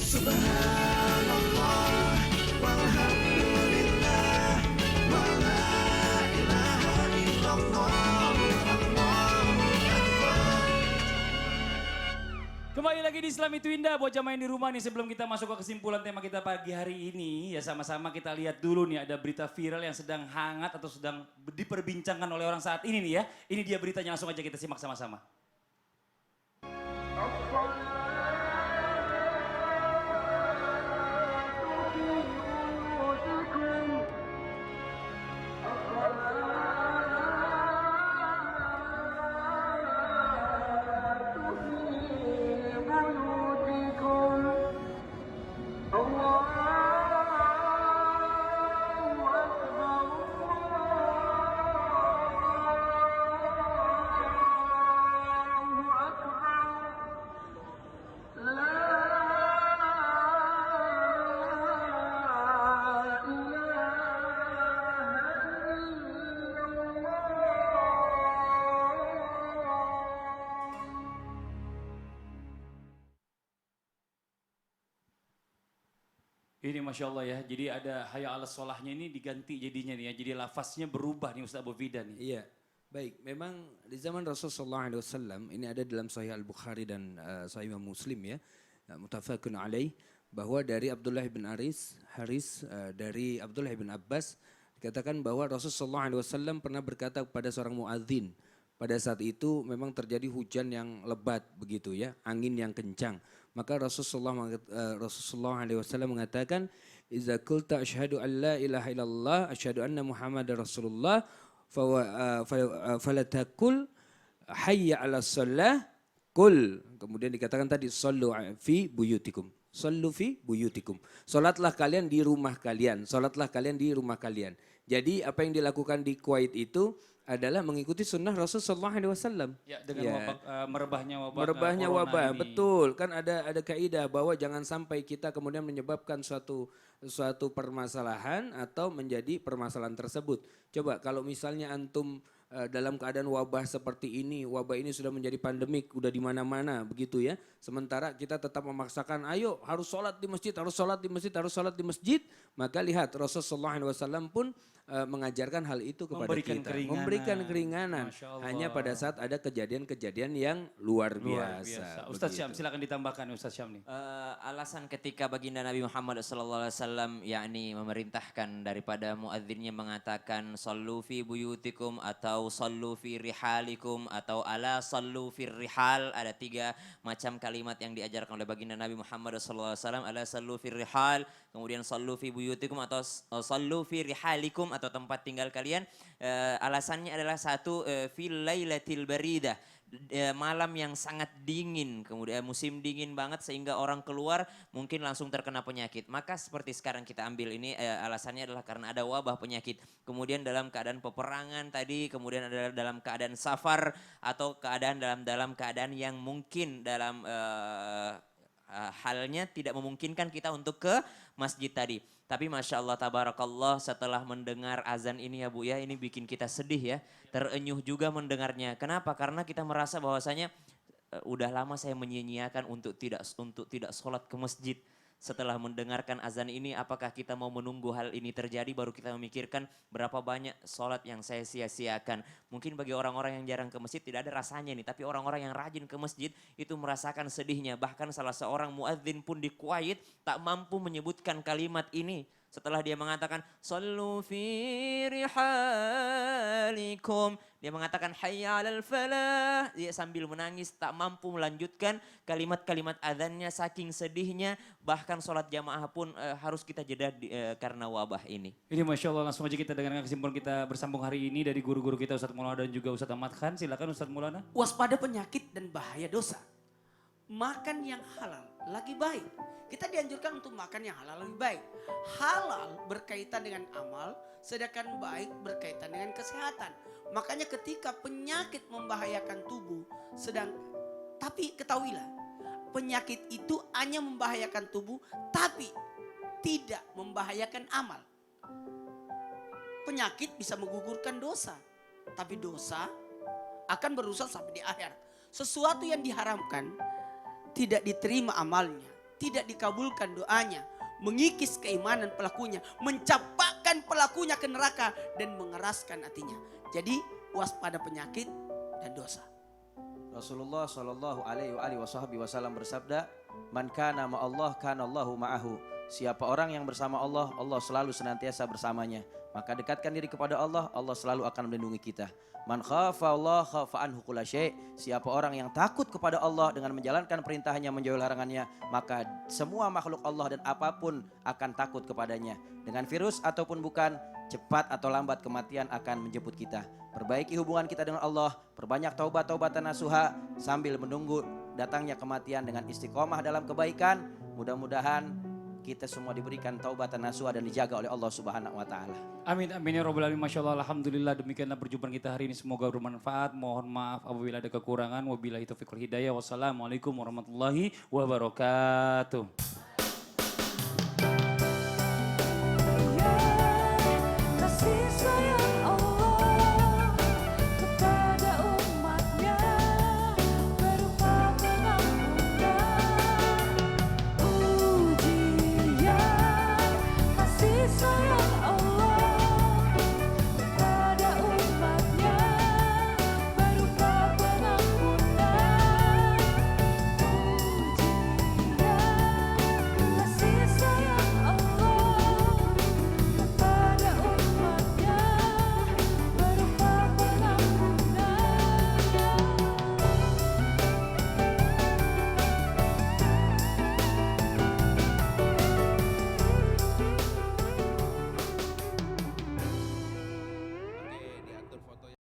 Subhanallah walhamdulillah wala ilaha illallah Allahu akbar. Kembali lagi di Islam Itu Indah buat jamaah yang di rumah nih, sebelum kita masuk ke kesimpulan tema kita pagi hari ini, ya sama-sama kita lihat dulu nih ada berita viral yang sedang hangat atau sedang diperbincangkan oleh orang saat ini nih ya. Ini dia beritanya, langsung aja kita simak sama-sama. Ini Masya Allah ya, jadi ada hayya ala sholahnya ini diganti jadinya nih ya, jadi lafaznya berubah nih Ustaz Abu Fida nih. Iya, baik. Memang di zaman Rasulullah SAW ini ada dalam Sahih Al-Bukhari dan Sahih Imam Muslim ya, mutafaqun alaih, bahwa dari Abdullah bin Haris dari Abdullah bin Abbas dikatakan bahwa Rasulullah SAW pernah berkata kepada seorang muadzin. Pada saat itu memang terjadi hujan yang lebat begitu ya, angin yang kencang. Maka Rasulullah SAW mengatakan, "Iza qulta asyhadu an la ilaha illallah, asyhadu anna Muhammadar Rasulullah, falatakul hayya 'alas shalah, qul." Kemudian dikatakan tadi, "Shallu fi buyutikum." Shallu fi buyutikum. Salatlah kalian di rumah kalian. Salatlah kalian di rumah kalian. Jadi apa yang dilakukan di Kuwait itu adalah mengikuti sunnah Rasulullah SAW. Ya, dengan merebahnya wabah. Merebahnya wabah, betul. Kan ada kaidah bahwa jangan sampai kita kemudian menyebabkan suatu permasalahan atau menjadi permasalahan tersebut. Coba kalau misalnya antum dalam keadaan wabah seperti ini, wabah ini sudah menjadi pandemik, udah di mana-mana begitu ya. Sementara kita tetap memaksakan, ayo harus sholat di masjid, harus sholat di masjid, harus sholat di masjid. Maka lihat Rasulullah SAW pun mengajarkan hal itu kepada kita. Memberikan keringanan. Hanya pada saat ada kejadian-kejadian yang luar biasa. Ustaz Syam, silakan ditambahkan Ustaz Syam nih. Alasan ketika baginda Nabi Muhammad SAW yakni memerintahkan daripada muadzinnya mengatakan sallu fi buyutikum atau sallu fi rihalikum atau ala sallu fi rihal, ada 3 macam kalimat yang diajarkan oleh baginda Nabi Muhammad SAW. Ala sallu fi rihal, kemudian sallu fi buyutikum atau sallu fi rihalikum atau tempat tinggal kalian. Alasannya adalah satu, fil lailatil baridah, malam yang sangat dingin, kemudian musim dingin banget sehingga orang keluar mungkin langsung terkena penyakit. Maka seperti sekarang kita ambil ini alasannya adalah karena ada wabah penyakit. Kemudian dalam keadaan peperangan tadi, kemudian ada dalam keadaan safar atau dalam keadaan yang mungkin dalam halnya tidak memungkinkan kita untuk ke masjid tadi. Tapi Masya Allah tabarakallah, setelah mendengar azan ini ya Bu ya, ini bikin kita sedih ya, terenyuh juga mendengarnya. Kenapa? Karena kita merasa bahwasanya udah lama saya menyia-nyiakan untuk tidak sholat ke masjid. Setelah mendengarkan azan ini, apakah kita mau menunggu hal ini terjadi baru kita memikirkan berapa banyak sholat yang saya sia-siakan. Mungkin bagi orang-orang yang jarang ke masjid tidak ada rasanya nih, tapi orang-orang yang rajin ke masjid itu merasakan sedihnya. Bahkan salah seorang muadzin pun di Kuwait tak mampu menyebutkan kalimat ini. Setelah dia mengatakan sallu fi rihalikum, dia mengatakan hayya 'alal falah, dia sambil menangis tak mampu melanjutkan kalimat-kalimat azannya saking sedihnya. Bahkan sholat jamaah pun harus kita jeda karena wabah ini. Ini Masya Allah, langsung aja kita dengarkan kesimpulan kita bersambung hari ini dari guru-guru kita Ustadz Maulana dan juga Ustadz Ahmad Khan. Silakan Ustadz Maulana. Waspada penyakit dan bahaya dosa. Makan yang halal lagi baik. Kita dianjurkan untuk makan yang halal lebih baik. Halal berkaitan dengan amal, sedangkan baik berkaitan dengan kesehatan. Makanya ketika penyakit membahayakan tubuh, tapi ketahuilah, penyakit itu hanya membahayakan tubuh, tapi tidak membahayakan amal. Penyakit bisa menggugurkan dosa, tapi dosa akan berusaha sampai di akhir. Sesuatu yang diharamkan tidak diterima amalnya. tidak dikabulkan doanya, mengikis keimanan pelakunya, mencampakkan pelakunya ke neraka dan mengeraskan hatinya. Jadi waspada penyakit dan dosa. Rasulullah Shallallahu Alaihi Wasallam bersabda, "Man kana ma Allah, kana Allahu ma'ahu." Siapa orang yang bersama Allah, Allah selalu senantiasa bersamanya. Maka dekatkan diri kepada Allah, Allah selalu akan melindungi kita. Man khafa Allah khafa anhu kulla syai'. Siapa orang yang takut kepada Allah dengan menjalankan perintahnya, menjauhi larangannya, maka semua makhluk Allah dan apapun akan takut kepadanya. Dengan virus ataupun bukan, cepat atau lambat kematian akan menjemput kita. Perbaiki hubungan kita dengan Allah, perbanyak taubat-taubatan nasuha sambil menunggu datangnya kematian dengan istiqomah dalam kebaikan. Mudah-mudahan kita semua diberikan taubatan nasuha dan dijaga oleh Allah Subhanahu wa taala. Amin amin ya robbal alamin. Masya Allah, alhamdulillah, demikianlah perjumpaan kita hari ini, semoga bermanfaat. Mohon maaf apabila ada kekurangan. Wabillahi taufiq wal hidayah. Wassalamualaikum warahmatullahi wabarakatuh.